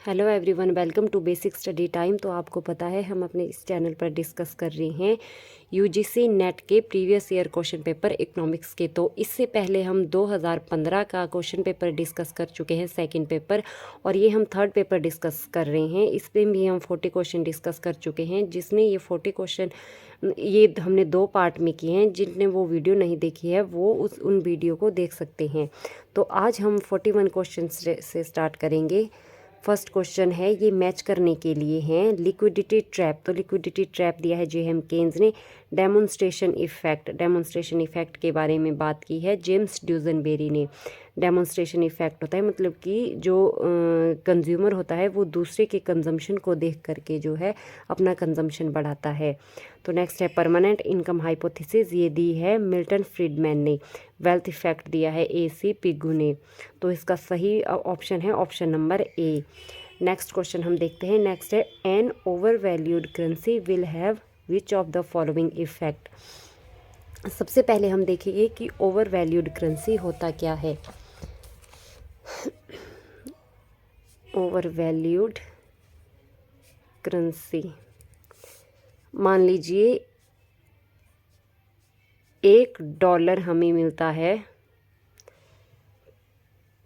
Hello everyone, welcome to Basic Study Time. तो आपको पता है हम अपने इस चैनल पर डिस्कस कर रहे हैं यूजीसी नेट के previous year question paper economics के। तो इससे पहले हम 2015 का क्वेश्चन पेपर डिस्कस कर चुके हैं, सेकंड पेपर, और ये हम थर्ड पेपर डिस्कस कर रहे हैं। इस पर भी हम 40 क्वेश्चन डिस्कस कर चुके हैं। जिसने ये 40 क्वेश्चन ये हमने 2 पार्ट में किए हैं। जिनने वो वीडियो नहीं देखी है वो उन वीडियो को देख सकते हैं। तो आज हम 41 क्वेश्चन से स्टार्ट करेंगे। फर्स्ट क्वेश्चन है, ये मैच करने के लिए हैं लिक्विडिटी ट्रैप। तो लिक्विडिटी ट्रैप दिया है जेएम केन्स ने। डेमोन्स्ट्रेशन इफेक्ट के बारे में बात की है जेम्स ड्यूजनबेरी ने। डेमोन्स्ट्रेशन इफेक्ट होता है मतलब कि जो कंज्यूमर होता है वो दूसरे के कंजम्पशन को देख करके जो है अपना कंजम्पशन बढ़ाता है। तो नेक्स्ट है परमानेंट इनकम हाइपोथेसिस, ये दी है मिल्टन फ्रीडमैन ने। वेल्थ इफेक्ट दिया है एसी पिगू ने। तो इसका सही ऑप्शन है option number A. Next question हम देखते हैं। नेक्स्ट है an over valued currency will have which of the following effect. सबसे पहले हम देखेंगे कि ओवर वैल्यूड करेंसी होता क्या है। ओवर वैल्यूड करेंसी, मान लीजिए $1 हमें मिलता है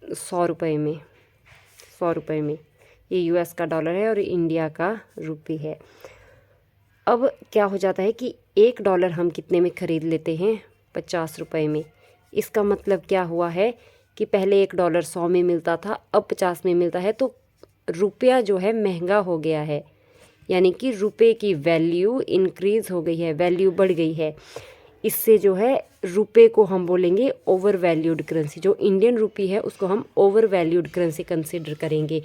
100 रुपये में। 100 रुपये में ये यूएस का डॉलर है और इंडिया का रुपी है। अब क्या हो जाता है कि $1 हम कितने में ख़रीद लेते हैं? 50 रुपये में। इसका मतलब क्या हुआ है कि पहले $1 100 में मिलता था, अब 50 में मिलता है। तो रुपया जो है महंगा हो गया है, यानी कि रुपये की वैल्यू इंक्रीज़ हो गई है, वैल्यू बढ़ गई है। इससे जो है रुपये को हम बोलेंगे ओवर वैल्यूड करेंसी। जो इंडियन रुपी है उसको हम ओवर वैल्यूड करेंसी कंसिडर करेंगे,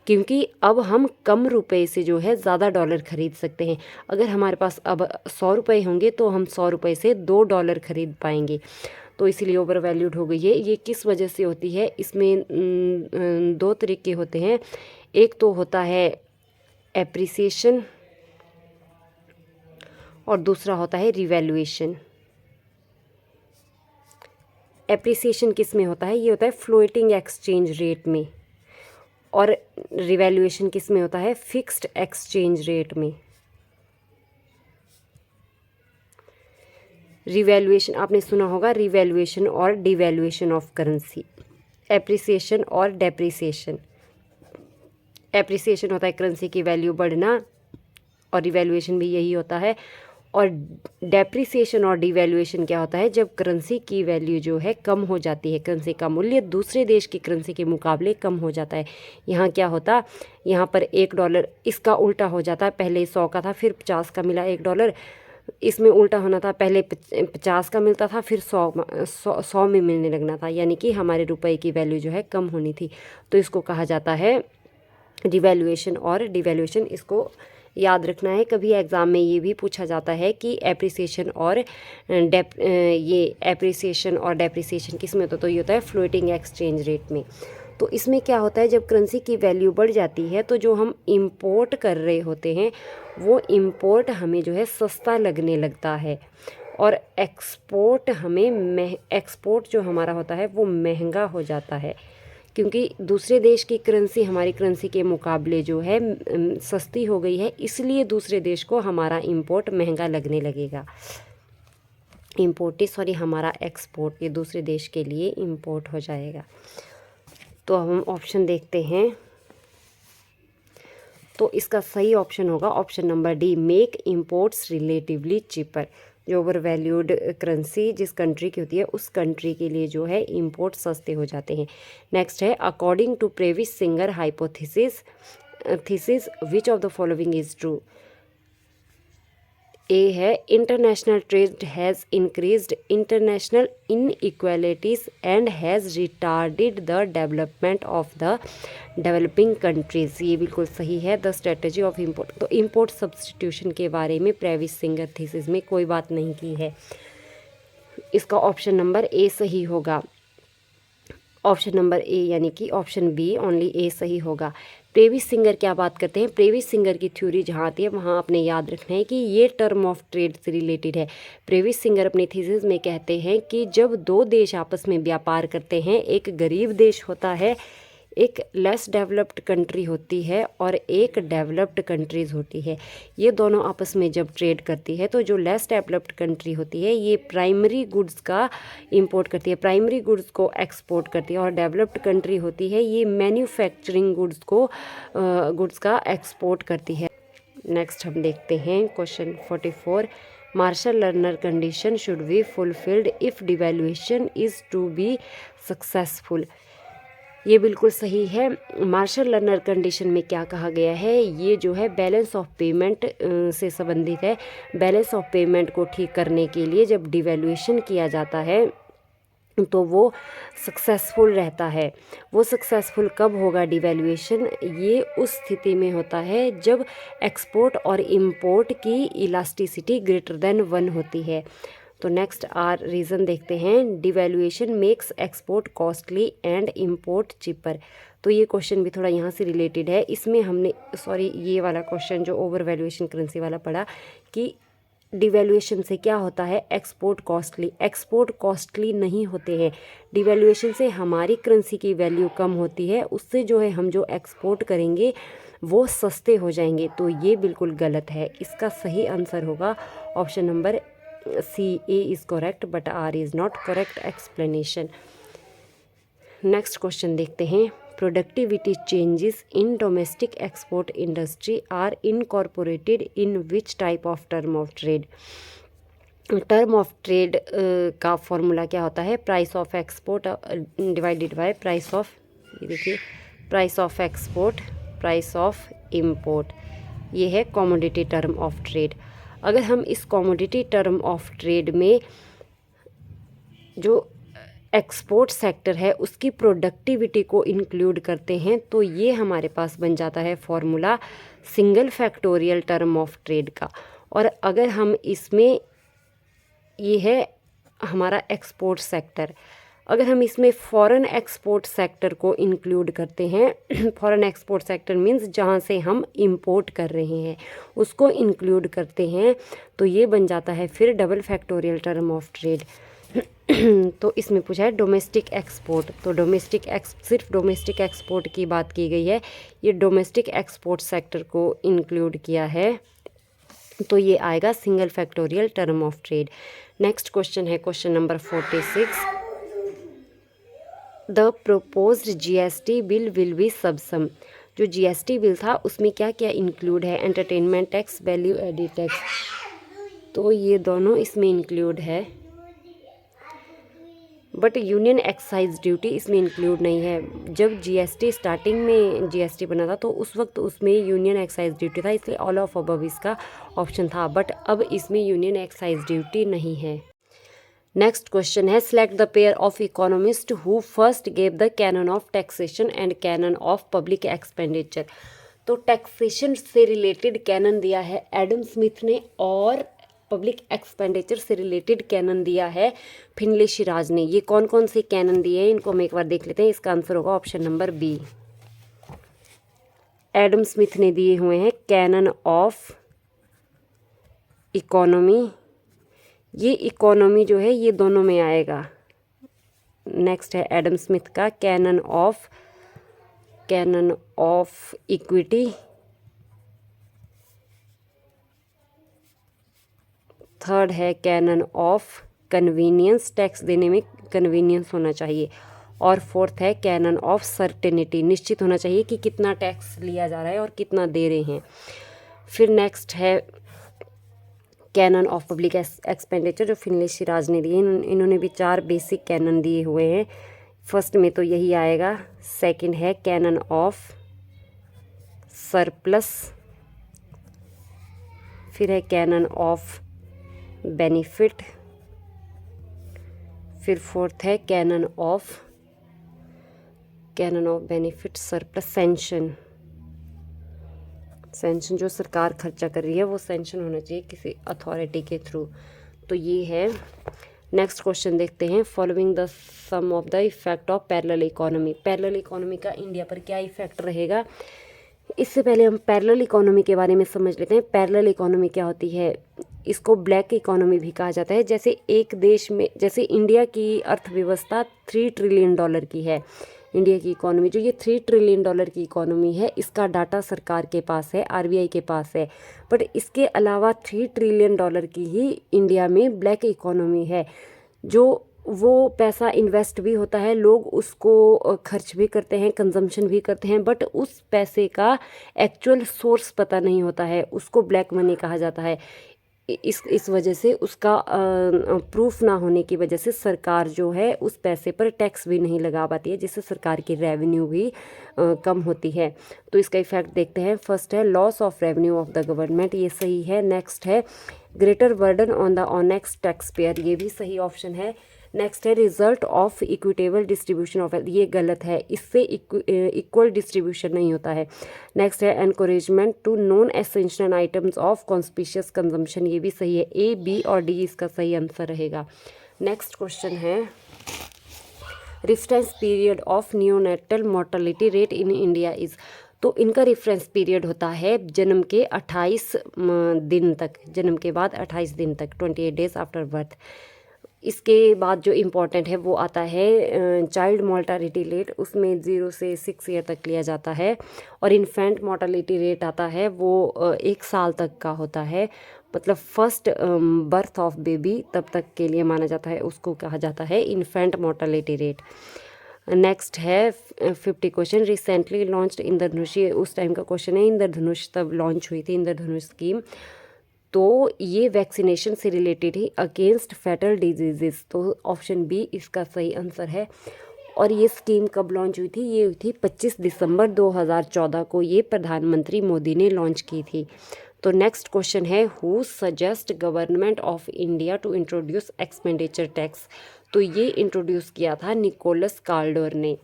क्योंकि अब हम कम रुपए से जो है ज़्यादा डॉलर ख़रीद सकते हैं। अगर हमारे पास अब 100 रुपये होंगे तो हम 100 रुपये से $2 ख़रीद पाएंगे। तो इसीलिए ओवर वैल्यूड हो गई है। ये किस वजह से होती है? इसमें 2 तरीके होते हैं। एक तो होता है एप्रिसिएशन और दूसरा होता है रिवैल्यूएशन। एप्रिसिएशन किस में होता है? ये होता है फ्लोटिंग एक्सचेंज रेट में, और रिवैल्यूएशन किस में होता है? फिक्स्ड एक्सचेंज रेट में। रिवैल्यूएशन आपने सुना होगा, रिवैल्यूएशन और डिवैल्यूएशन ऑफ करेंसी, एप्रिसिएशन और डेप्रिसिएशन। एप्रिसिएशन होता है करेंसी की वैल्यू बढ़ना, और रिवैल्यूएशन भी यही होता है। और डेप्रिसिएशन और डिवैल्यूएशन क्या होता है? जब करेंसी की वैल्यू जो है कम हो जाती है, करेंसी का मूल्य दूसरे देश की करेंसी के मुकाबले कम हो जाता है। यहाँ क्या होता, यहाँ पर $1 इसका उल्टा हो जाता है। पहले 100 का था, फिर 50 का मिला $1। इसमें उल्टा होना था, पहले 50 का मिलता था, फिर 100 में मिलने लगना था, यानी कि हमारे रुपए की वैल्यू जो है कम होनी थी। तो इसको कहा जाता है रिवैल्यूएशन और डिवैल्यूएशन। इसको याद रखना है। कभी एग्ज़ाम में ये भी पूछा जाता है कि एप्रिसिएशन और एप्रिसिएशन और डेप्रिसिएशन किस में होता है? तो ये होता है फ्लोटिंग एक्सचेंज रेट में। तो इसमें क्या होता है, जब करेंसी की वैल्यू बढ़ जाती है तो जो हम इंपोर्ट कर रहे होते हैं वो इंपोर्ट हमें जो है सस्ता लगने लगता है, और एक्सपोर्ट जो हमारा होता है वो महंगा हो जाता है, क्योंकि दूसरे देश की करेंसी हमारी करेंसी के मुकाबले जो है सस्ती हो गई है। इसलिए दूसरे देश को हमारा इंपोर्ट महंगा लगने लगेगा। हमारा एक्सपोर्ट ये दूसरे देश के लिए इंपोर्ट हो जाएगा। तो हम ऑप्शन देखते हैं। तो इसका सही ऑप्शन होगा option number D, make imports relatively cheaper. जो ओवर वैल्यूड करेंसी जिस कंट्री की होती है उस कंट्री के लिए जो है इंपोर्ट सस्ते हो जाते हैं। नेक्स्ट है according to Prebisch Singer hypothesis which of the following is true. A है international trade has increased international inequalities and has retarded the development of the developing countries. ये बिल्कुल सही है। द स्ट्रेटजी ऑफ इम्पोर्ट, तो import substitution के बारे में प्रेविस singer thesis में कोई बात नहीं की है। इसका ऑप्शन नंबर ए सही होगा। ऑप्शन नंबर ए यानी कि ऑप्शन बी ओनली ए सही होगा। प्रेविस सिंगर क्या बात करते हैं? प्रेविस सिंगर की थ्योरी जहाँ आती है वहाँ आपने याद रखना है कि ये टर्म ऑफ ट्रेड से रिलेटेड है। प्रेविस सिंगर अपने थीसिस में कहते हैं कि जब 2 देश आपस में व्यापार करते हैं, एक गरीब देश होता है, एक लेस डेवलप्ड कंट्री होती है और एक डेवलप्ड कंट्रीज़ होती है। ये दोनों आपस में जब ट्रेड करती है तो जो लेस डेवलप्ड कंट्री होती है ये प्राइमरी गुड्स का इंपोर्ट करती है, प्राइमरी गुड्स को एक्सपोर्ट करती है, और डेवलप्ड कंट्री होती है ये मैन्युफैक्चरिंग गुड्स का एक्सपोर्ट करती है। नेक्स्ट हम देखते हैं question 44। Marshall Lerner condition should be fulfilled if devaluation is to be successful. ये बिल्कुल सही है। मार्शल लर्नर कंडीशन में क्या कहा गया है, ये जो है बैलेंस ऑफ पेमेंट से संबंधित है। बैलेंस ऑफ पेमेंट को ठीक करने के लिए जब डिवैल्यूएशन किया जाता है तो वो सक्सेसफुल रहता है। वो सक्सेसफुल कब होगा डिवैल्यूएशन, ये उस स्थिति में होता है जब एक्सपोर्ट और इंपोर्ट की इलास्टिसिटी ग्रेटर देन 1 होती है। तो नेक्स्ट रीज़न देखते हैं। Devaluation makes export costly and import cheaper. तो ये क्वेश्चन भी थोड़ा यहाँ से रिलेटेड है। इसमें हमने ये वाला क्वेश्चन जो ओवर वैल्यूएशन करेंसी वाला पढ़ा कि डिवैल्यूएशन से क्या होता है, एक्सपोर्ट कॉस्टली नहीं होते हैं। डिवैल्यूएशन से हमारी करेंसी की वैल्यू कम होती है, उससे जो है हम जो एक्सपोर्ट करेंगे वो सस्ते हो जाएंगे। तो ये बिल्कुल गलत है। इसका सही आंसर होगा option number C, A is correct but R is not correct explanation. Next question देखते हैं। Productivity changes in domestic export industry are incorporated in which type of term of trade. Term of trade का formula क्या होता है, price of export divided by price of, ये देखिए, price of export, price of import. ये है commodity term of trade. अगर हम इस कमोडिटी टर्म ऑफ ट्रेड में जो एक्सपोर्ट सेक्टर है उसकी प्रोडक्टिविटी को इंक्लूड करते हैं तो ये हमारे पास बन जाता है formula single factorial term of trade का। और अगर हम इसमें, ये है हमारा एक्सपोर्ट सेक्टर, अगर हम इसमें फॉरेन एक्सपोर्ट सेक्टर को इंक्लूड करते हैं, फॉरेन एक्सपोर्ट सेक्टर मींस जहाँ से हम इंपोर्ट कर रहे हैं उसको इंक्लूड करते हैं, तो ये बन जाता है फिर double factorial term of trade. तो इसमें पूछा है डोमेस्टिक एक्सपोर्ट, तो सिर्फ डोमेस्टिक एक्सपोर्ट की बात की गई है, ये डोमेस्टिक एक्सपोर्ट सेक्टर को इंक्लूड किया है, तो ये आएगा single factorial term of trade. Next question है question number 46। The proposed GST bill will be subsume. जो जीएसटी बिल था उसमें क्या क्या इंक्लूड है, entertainment tax, value added tax, तो ये दोनों इसमें इंक्लूड है, बट यूनियन एक्साइज ड्यूटी इसमें इंक्लूड नहीं है। जब जीएसटी स्टार्टिंग में जीएसटी बना था तो उस वक्त उसमें यूनियन एक्साइज ड्यूटी था, इसलिए ऑल ऑफ अबव इसका ऑप्शन था, बट अब इसमें यूनियन एक्साइज ड्यूटी नहीं है। नेक्स्ट क्वेश्चन है। Select the pair of economist who first gave the canon of taxation and canon of public expenditure. तो टैक्सेशन से रिलेटेड कैनन दिया है एडम स्मिथ ने, और पब्लिक एक्सपेंडिचर से रिलेटेड कैनन दिया है फिनले शिराज ने। ये कौन कौन से कैनन दिए हैं इनको हम एक बार देख लेते हैं। इसका आंसर होगा option number B. Adam Smith ने दिए हुए हैं कैनन ऑफ इकोनॉमी, ये इकोनॉमी जो है ये दोनों में आएगा। नेक्स्ट है एडम स्मिथ का कैनन ऑफ इक्विटी, थर्ड है कैनन ऑफ कन्वीनियंस, टैक्स देने में कन्वीनियंस होना चाहिए, और फोर्थ है कैनन ऑफ सर्टेनिटी, निश्चित होना चाहिए कि कितना टैक्स लिया जा रहा है और कितना दे रहे हैं। फिर नेक्स्ट है कैनन ऑफ पब्लिक एक्सपेंडिचर जो फिनले शिराज ने दिए, इन्होंने भी 4 बेसिक कैनन दिए हुए हैं। फर्स्ट में तो यही आएगा। सेकंड है कैनन ऑफ सरप्लस, फिर है कैनन ऑफ बेनिफिट, फिर फोर्थ है canon of benefit surplus sanction जो सरकार खर्चा कर रही है वो सेंशन होना चाहिए किसी अथॉरिटी के थ्रू। तो ये है। नेक्स्ट क्वेश्चन देखते हैं। Following the sum of the effect of parallel economy. Parallel economy का इंडिया पर क्या इफेक्ट रहेगा, इससे पहले हम पैरेलल इकोनॉमी के बारे में समझ लेते हैं। पैरेलल इकोनॉमी क्या होती है, इसको ब्लैक इकोनॉमी भी कहा जाता है। जैसे एक देश में, जैसे इंडिया की अर्थव्यवस्था $3 ट्रिलियन की है, इंडिया की इकोनॉमी, जो ये $3 ट्रिलियन की इकोनॉमी है, इसका डाटा सरकार के पास है, आरबीआई के पास है। बट इसके अलावा $3 ट्रिलियन की ही इंडिया में ब्लैक इकोनॉमी है, जो वो पैसा इन्वेस्ट भी होता है, लोग उसको खर्च भी करते हैं, कंजम्पशन भी करते हैं, बट उस पैसे का एक्चुअल सोर्स पता नहीं होता है, उसको ब्लैक मनी कहा जाता है। इस वजह से उसका प्रूफ ना होने की वजह से सरकार जो है उस पैसे पर टैक्स भी नहीं लगा पाती है, जिससे सरकार की रेवेन्यू भी कम होती है। तो इसका इफेक्ट देखते हैं। फर्स्ट है loss of revenue of the government, ये सही है। नेक्स्ट है greater burden on the honest tax payer, ये भी सही ऑप्शन है। नेक्स्ट है result of equitable distribution of wealth, ये गलत है, इससे इक्वल डिस्ट्रीब्यूशन नहीं होता है। नेक्स्ट है encouragement to non essential items of conspicuous consumption, ये भी सही है। ए, बी और डी इसका सही आंसर रहेगा। नेक्स्ट क्वेश्चन है reference period of neonatal mortality rate in India is, तो इनका रेफरेंस पीरियड होता है जन्म के 28 दिन तक, जन्म के बाद 28 दिन तक, 28 डेज आफ्टर बर्थ। इसके बाद जो इम्पोर्टेंट है वो आता है चाइल्ड मोर्टालिटी रेट, उसमें 0 से 6 ईयर तक लिया जाता है। और इन्फेंट मोर्टालिटी रेट आता है वो 1 साल तक का होता है, मतलब फर्स्ट बर्थ ऑफ बेबी तब तक के लिए माना जाता है, उसको कहा जाता है इन्फेंट मोर्टालिटी रेट। नेक्स्ट है 50 क्वेश्चन रिसेंटली लॉन्च्ड इंद्रधनुष, ये उस टाइम का क्वेश्चन है, इंद्रधनुष तब लॉन्च हुई थी इंद्रधनुष स्कीम, तो ये वैक्सीनेशन से रिलेटेड ही अगेंस्ट फैटल डिजीजेस, तो ऑप्शन बी इसका सही आंसर है। और ये स्कीम कब लॉन्च हुई थी? ये हुई थी 25 दिसंबर 2014 को, ये प्रधानमंत्री मोदी ने लॉन्च की थी। तो नेक्स्ट क्वेश्चन है who suggest government of India to introduce expenditure tax, तो ये इंट्रोड्यूस किया था निकोलस कार्डर ने।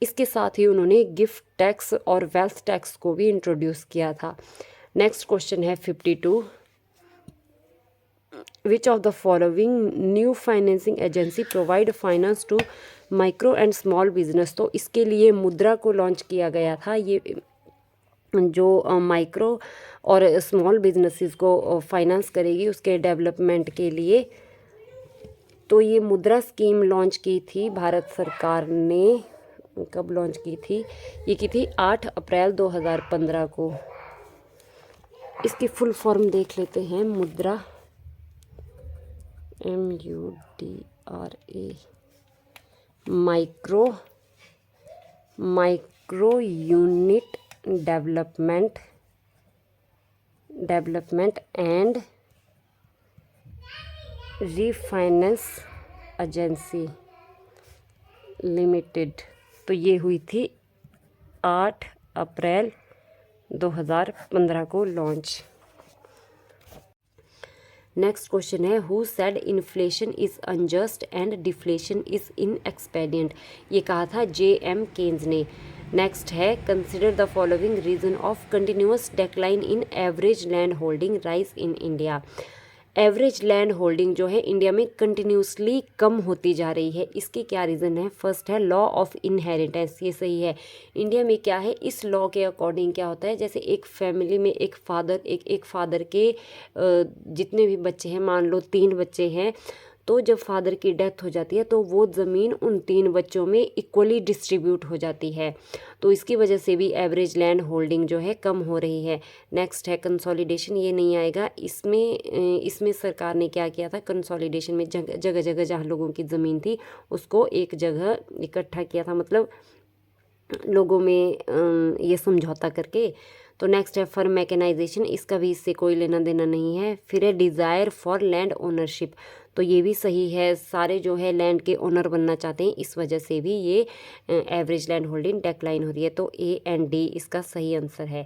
इसके साथ ही उन्होंने गिफ्ट टैक्स और वेल्थ टैक्स को भी इंट्रोड्यूस किया था। नेक्स्ट क्वेश्चन है 52, which of the following new financing agency provide finance to micro and small business, तो इसके लिए मुद्रा को लॉन्च किया गया था। ये जो माइक्रो और स्मॉल बिजनेसेस को फाइनेंस करेगी उसके डेवलपमेंट के लिए, तो ये मुद्रा स्कीम लॉन्च की थी भारत सरकार ने। कब लॉन्च की थी? ये की थी 8 अप्रैल 2015 को। इसकी फुल फॉर्म देख लेते हैं। मुद्रा, MUDRA, micro unit development and refinance agency limited, तो ये हुई थी 8 अप्रैल 2015 को लॉन्च। नेक्स्ट क्वेश्चन है who said inflation is unjust and deflation is inexpedient, ये कहा था JM केन्स ने। नेक्स्ट है consider the following reason of continuous decline in average land holding rise in India, average land holding जो है India में continuously कम होती जा रही है, इसके क्या रीज़न है? फर्स्ट है लॉ ऑफ इनहेरिटेंस, ये सही है। इंडिया में क्या है, इस लॉ के अकॉर्डिंग क्या होता है, जैसे एक फैमिली में एक फादर के जितने भी बच्चे हैं, मान लो 3 बच्चे हैं, तो जब फादर की डेथ हो जाती है तो वो ज़मीन उन 3 बच्चों में इक्वली डिस्ट्रीब्यूट हो जाती है, तो इसकी वजह से भी एवरेज लैंड होल्डिंग जो है कम हो रही है। नेक्स्ट है कंसोलिडेशन, ये नहीं आएगा। इसमें सरकार ने क्या किया था, कंसोलिडेशन में जगह जगह जहाँ लोगों की ज़मीन थी उसको एक जगह इकट्ठा किया था, मतलब लोगों में ये समझौता करके। तो नेक्स्ट है फॉर मैकेनाइजेशन, इसका भी इससे कोई लेना देना नहीं है। फिर है डिज़ायर फॉर लैंड ओनरशिप, तो ये भी सही है, सारे जो है लैंड के ओनर बनना चाहते हैं, इस वजह से भी ये एवरेज लैंड होल्डिंग डेक्लाइन हो रही है, तो A एंड D इसका सही आंसर है।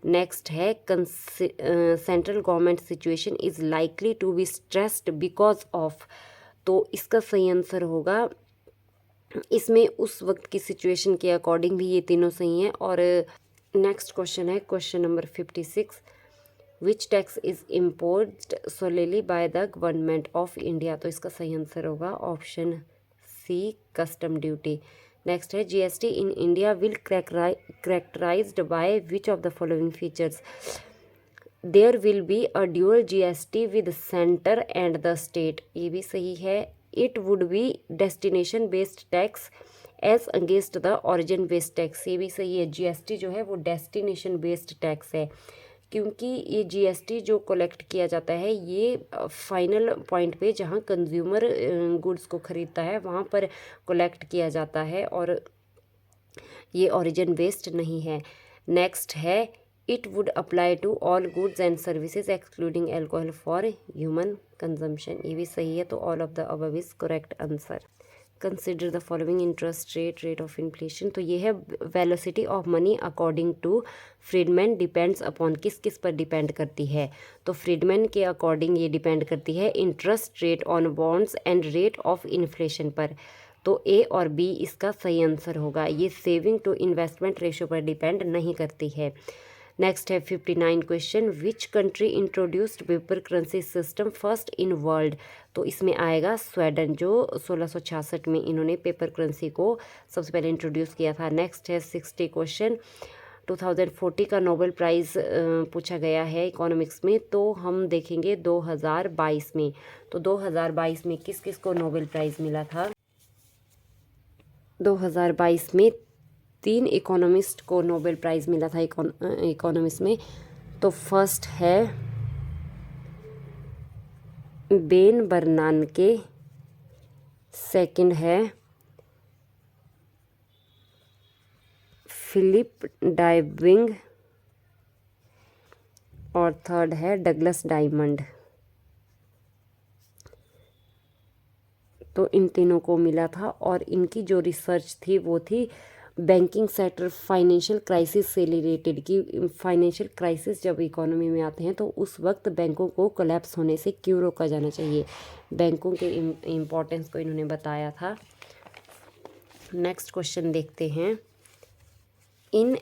नेक्स्ट है central government situation is likely to be stressed because of, तो इसका सही आंसर होगा, इसमें उस वक्त की सिचुएशन के अकॉर्डिंग भी ये तीनों सही हैं। और नेक्स्ट क्वेश्चन है question number 56, which tax is imposed solely by the government of India, तो इसका सही आंसर होगा option C custom duty. Next है GST in India will characterized by which of the following features, there will be a dual GST with centre and the state, ये भी सही है। It would be destination based tax as against the origin based tax, ये भी सही है। GST जो है वो डेस्टिनेशन बेस्ड टैक्स है, क्योंकि ये जीएसटी जो कलेक्ट किया जाता है ये फाइनल पॉइंट पे जहाँ कंज्यूमर गुड्स को ख़रीदता है वहाँ पर कलेक्ट किया जाता है, और ये ओरिजिन बेस्ड नहीं है। नेक्स्ट है it would apply to all goods and services excluding alcohol for human consumption, ये भी सही है। तो all of the above is correct answer. Consider the following interest rate, rate of inflation, तो ये है velocity of money according to Friedman depends upon, किस किस पर डिपेंड करती है, तो फ्रीडमैन के अकॉर्डिंग ये डिपेंड करती है interest rate on bonds and rate of inflation पर। तो ए और बी इसका सही आंसर होगा। ये सेविंग टू इन्वेस्टमेंट रेशो पर डिपेंड नहीं करती है। नेक्स्ट है 59 question, which country introduced paper currency system first in world, तो इसमें आएगा स्वीडन, जो 1666 में इन्होंने पेपर करेंसी को सबसे पहले इंट्रोड्यूस किया था। नेक्स्ट है 60 क्वेश्चन, 2040 का नोबेल प्राइज़ पूछा गया है इकोनॉमिक्स में, तो हम देखेंगे 2022 में। तो 2022 में किस किस को नोबेल प्राइज़ मिला था? 2022 में 3 इकोनॉमिस्ट को नोबेल प्राइज़ मिला था इकोनॉमिक्स में। तो फर्स्ट है बेन बर्नानके, सेकंड है फिलिप डाइबिंग, और थर्ड है डगलस डायमंड। तो इन तीनों को मिला था, और इनकी जो रिसर्च थी वो थी बैंकिंग सेक्टर फाइनेंशियल क्राइसिस से रिलेटेड, कि फाइनेंशियल क्राइसिस जब इकोनॉमी में आते हैं तो उस वक्त बैंकों को कोलैप्स होने से क्यों रोका जाना चाहिए, बैंकों के इम्पोर्टेंस को इन्होंने बताया था। नेक्स्ट क्वेश्चन देखते हैं, in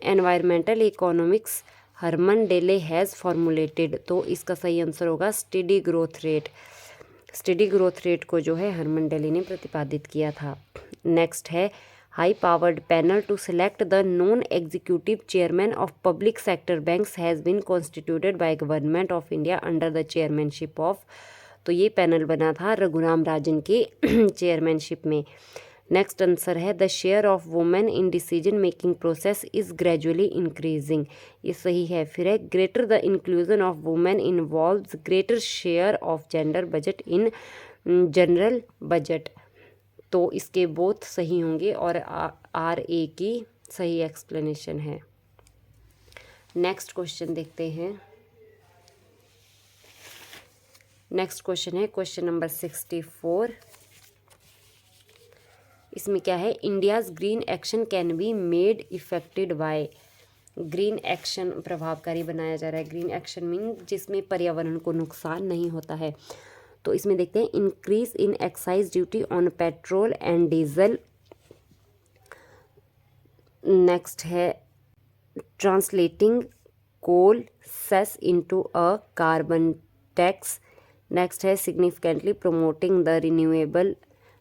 environmental economics Herman Daly has formulated, तो इसका सही आंसर होगा steady growth rate. Steady growth rate को जो है हरमन डेले ने प्रतिपादित किया था। नेक्स्ट है high powered panel to select the non executive chairman of public sector banks has been constituted by government of India under the chairmanship of, तो ये पैनल बना था रघुराम राजन के चेयरमैनशिप में। नेक्स्ट आंसर है the share of women in decision making process is gradually increasing, ये सही है। फिर है greater the inclusion of women involves greater share of gender budget in general budget, तो इसके बोथ सही होंगे, और आर ए की सही एक्सप्लेनेशन है। नेक्स्ट क्वेश्चन देखते हैं। नेक्स्ट क्वेश्चन है क्वेश्चन नंबर 64। इसमें क्या है, India's green action can be made effected by, green action प्रभावकारी बनाया जा रहा है। ग्रीन एक्शन मीन जिसमें पर्यावरण को नुकसान नहीं होता है। तो इसमें देखते हैं increase in excise duty on petrol and diesel. Next है translating coal cess into a carbon tax. Next है significantly promoting the renewable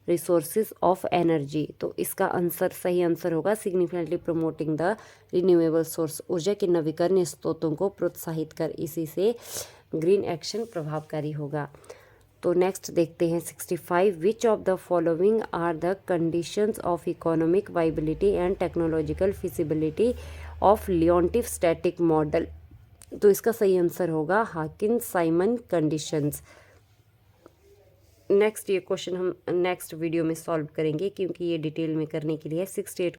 resources of energy, तो इसका आंसर सही आंसर होगा significantly promoting the renewable source, ऊर्जा के नवीकरणीय स्रोतों को प्रोत्साहित कर, इसी से ग्रीन एक्शन प्रभावकारी होगा। तो नेक्स्ट देखते हैं 65, which of the following are the conditions of economic viability and technological feasibility of Leontief static model, तो इसका सही आंसर होगा हाकिन साइमन कंडीशंस। नेक्स्ट ये क्वेश्चन हम नेक्स्ट वीडियो में सॉल्व करेंगे, क्योंकि ये डिटेल में करने के लिए 68